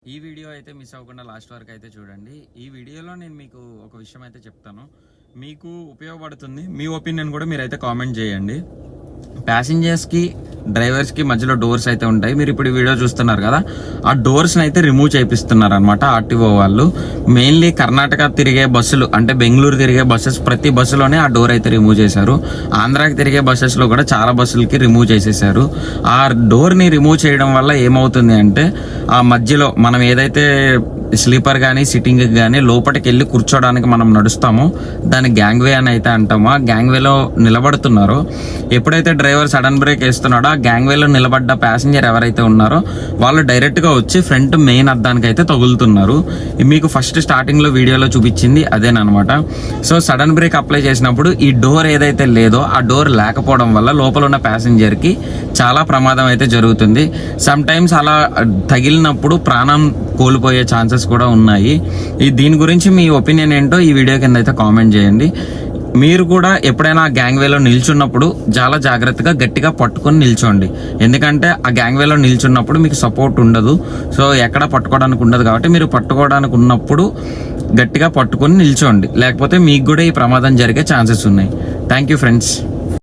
ఈ వీడియో అయితే మిస్ అవ్వకుండా లాస్ట్ వరకు అయితే చూడండి. ఈ వీడియోలో నేను మీకు ఒక విషయం అయితే చెప్తాను, మీకు ఉపయోగపడుతుంది. మీ ఒపీనియన్ కూడా మీరైతే కామెంట్ చేయండి. ప్యాసింజర్స్కి డ్రైవర్స్కి మధ్యలో డోర్స్ అయితే ఉంటాయి. మీరు ఇప్పుడు వీడియో చూస్తున్నారు కదా, ఆ డోర్స్ని అయితే రిమూవ్ చేపిస్తున్నారు అనమాట ఆర్టీఓ వాళ్ళు. మెయిన్లీ కర్ణాటక తిరిగే బస్సులు అంటే బెంగళూరు తిరిగే బస్సెస్ ప్రతి బస్సులోనే ఆ డోర్ అయితే రిమూవ్ చేశారు. ఆంధ్రాకి తిరిగే బస్సెస్లో కూడా చాలా బస్సులకి రిమూవ్ చేసేసారు. ఆ డోర్ని రిమూవ్ చేయడం వల్ల ఏమవుతుంది అంటే, ఆ మధ్యలో మనం ఏదైతే స్లీపర్ కానీ సిట్టింగ్ కానీ లోపలికి వెళ్ళి కూర్చోడానికి మనం నడుస్తామో దాన్ని గ్యాంగ్వే అని అయితే అంటాము. ఆ గ్యాంగ్వేలో నిలబడుతున్నారో, ఎప్పుడైతే డ్రైవర్ సడన్ బ్రేక్ వేస్తున్నాడో ఆ గ్యాంగ్వేలో నిలబడ్డ ప్యాసింజర్ ఎవరైతే ఉన్నారో వాళ్ళు డైరెక్ట్గా వచ్చి ఫ్రంట్ మెయిన్ అద్దానికి అయితే తగులుతున్నారు. మీకు ఫస్ట్ స్టార్టింగ్లో వీడియోలో చూపించింది అదేనమాట. సో సడన్ బ్రేక్ అప్లై చేసినప్పుడు ఈ డోర్ ఏదైతే లేదో ఆ డోర్ లేకపోవడం వల్ల లోపల ఉన్న ప్యాసింజర్కి చాలా ప్రమాదం అయితే జరుగుతుంది. సమ్ టైమ్స్ అలా తగిలినప్పుడు ప్రాణం కోల్పోయే ఛాన్సెస్ కూడా ఉన్నాయి. దీని గురించి మీ ఒపీనియన్ ఏంటో ఈ వీడియో కింద అయితే కామెంట్ చేయండి. మీరు కూడా ఎప్పుడైనా ఆ గ్యాంగ్వేలో నిల్చున్నప్పుడు చాలా జాగ్రత్తగా గట్టిగా పట్టుకొని నిల్చోండి. ఎందుకంటే ఆ గ్యాంగ్వేలో నిల్చున్నప్పుడు మీకు సపోర్ట్ ఉండదు. సో ఎక్కడ పట్టుకోవడానికి ఉండదు కాబట్టి మీరు పట్టుకోవడానికి ఉన్నప్పుడు గట్టిగా పట్టుకొని నిల్చోండి, లేకపోతే మీకు కూడా ఈ ప్రమాదం జరిగే ఛాన్సెస్ ఉన్నాయి. Thank you friends.